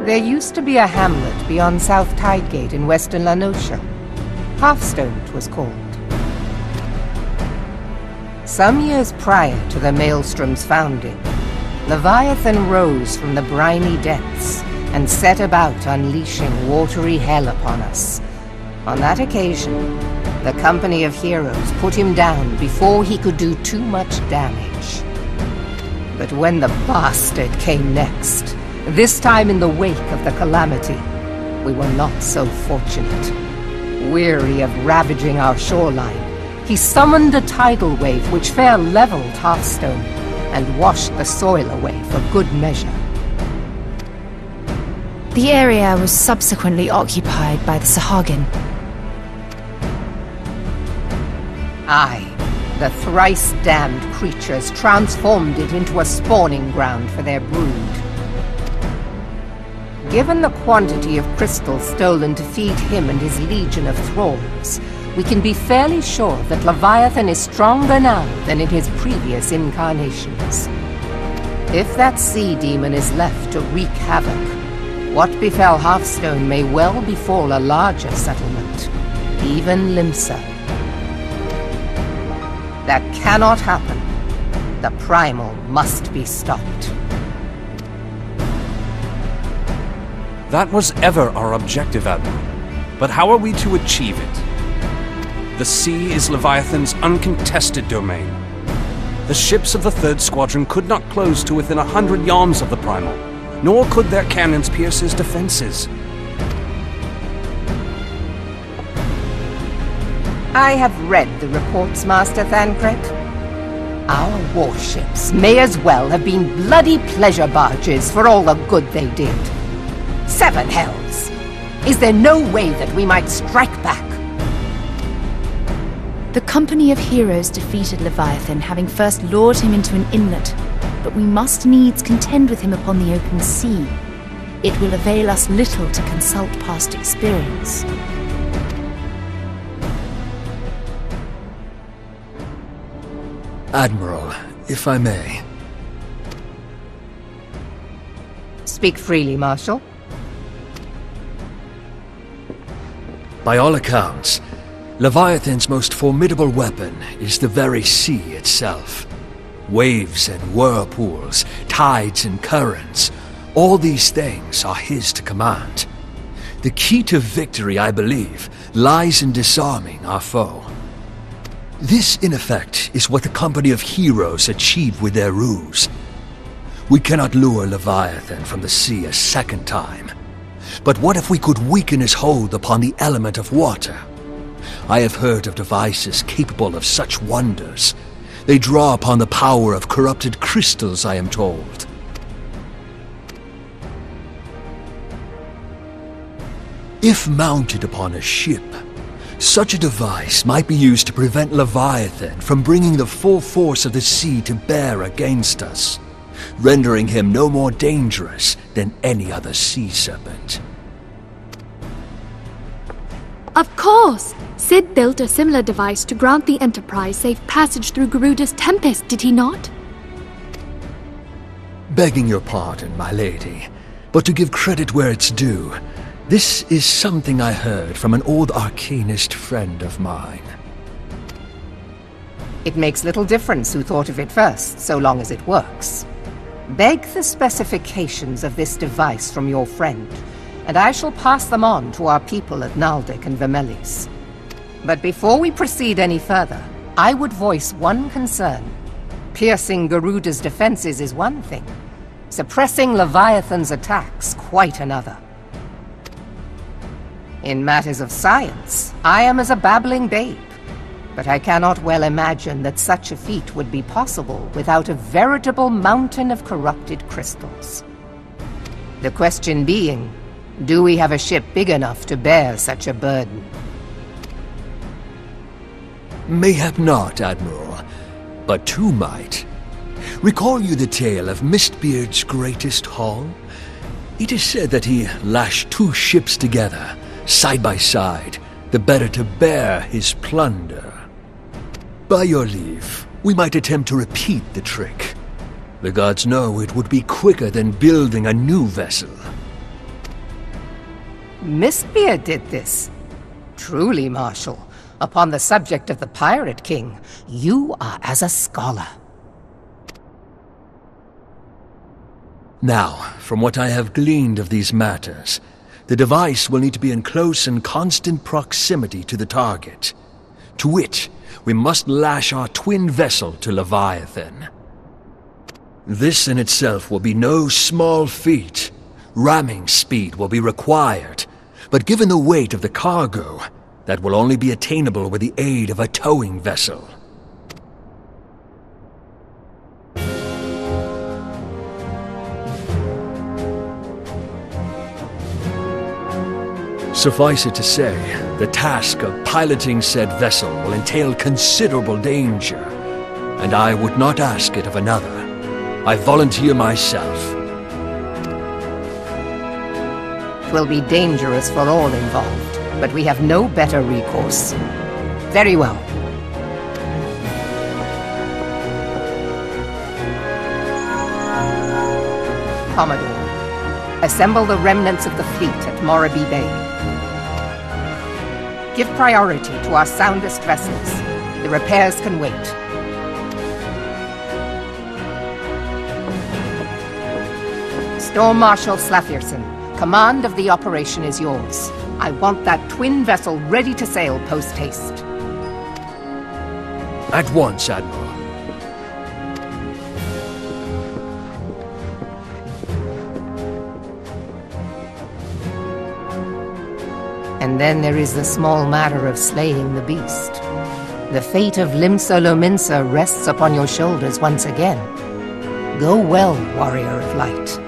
There used to be a hamlet beyond South Tidegate in western Lanosha. Hearthstone, it was called. Some years prior to the Maelstrom's founding, Leviathan rose from the briny depths and set about unleashing watery hell upon us. On that occasion, the Company of Heroes put him down before he could do too much damage. But when the bastard came next, this time in the wake of the calamity, we were not so fortunate. Weary of ravaging our shoreline, he summoned a tidal wave which fair leveled Hearthstone and washed the soil away for good measure. The area was subsequently occupied by the Sahagin. Aye, the thrice-damned creatures transformed it into a spawning ground for their brood. Given the quantity of crystal stolen to feed him and his legion of thralls, we can be fairly sure that Leviathan is stronger now than in his previous incarnations. If that sea demon is left to wreak havoc, what befell Hearthstone may well befall a larger settlement, even Limsa. That cannot happen. The Primal must be stopped. That was ever our objective, Admiral. But how are we to achieve it? The sea is Leviathan's uncontested domain. The ships of the 3rd Squadron could not close to within 100 yards of the Primal, nor could their cannons pierce his defenses. I have read the reports, Master Thancred. Our warships may as well have been bloody pleasure barges for all the good they did. 7 hells! Is there no way that we might strike back? The Company of Heroes defeated Leviathan, having first lured him into an inlet, but we must needs contend with him upon the open sea. It will avail us little to consult past experience. Admiral, if I may. Speak freely, Marshal. By all accounts, Leviathan's most formidable weapon is the very sea itself. Waves and whirlpools, tides and currents, all these things are his to command. The key to victory, I believe, lies in disarming our foe. This, in effect, is what the Company of Heroes achieved with their ruse. We cannot lure Leviathan from the sea a second time. But what if we could weaken his hold upon the element of water? I have heard of devices capable of such wonders. They draw upon the power of corrupted crystals, I am told. If mounted upon a ship, such a device might be used to prevent Leviathan from bringing the full force of the sea to bear against us, rendering him no more dangerous than any other sea serpent. Of course! Sid built a similar device to grant the Enterprise safe passage through Garuda's Tempest, did he not? Begging your pardon, my lady, but to give credit where it's due, this is something I heard from an old arcanist friend of mine. It makes little difference who thought of it first, so long as it works. Beg the specifications of this device from your friend, and I shall pass them on to our people at Naldic and Vermelis. But before we proceed any further, I would voice one concern. Piercing Garuda's defenses is one thing. Suppressing Leviathan's attacks, quite another. In matters of science, I am as a babbling babe, but I cannot well imagine that such a feat would be possible without a veritable mountain of corrupted crystals. The question being, do we have a ship big enough to bear such a burden? Mayhap not, Admiral, but 2 might. Recall you the tale of Mistbeard's greatest haul? It is said that he lashed 2 ships together, side by side, the better to bear his plunder. By your leave, we might attempt to repeat the trick. The gods know it would be quicker than building a new vessel. Mistbeard did this. Truly, Marshal, upon the subject of the Pirate King, you are as a scholar. Now, from what I have gleaned of these matters, the device will need to be in close and constant proximity to the target. To which, we must lash our twin vessel to Leviathan. This in itself will be no small feat. Ramming speed will be required, but given the weight of the cargo, that will only be attainable with the aid of a towing vessel. Suffice it to say, the task of piloting said vessel will entail considerable danger, and I would not ask it of another. I volunteer myself. Will be dangerous for all involved, but we have no better recourse. Very well. Commodore, assemble the remnants of the fleet at Morabee Bay. Give priority to our soundest vessels. The repairs can wait. Storm Marshal Slafierson, command of the operation is yours. I want that twin vessel ready to sail post-haste. At once, Admiral. And then there is the small matter of slaying the beast. The fate of Limsa Lominsa rests upon your shoulders once again. Go well, Warrior of Light.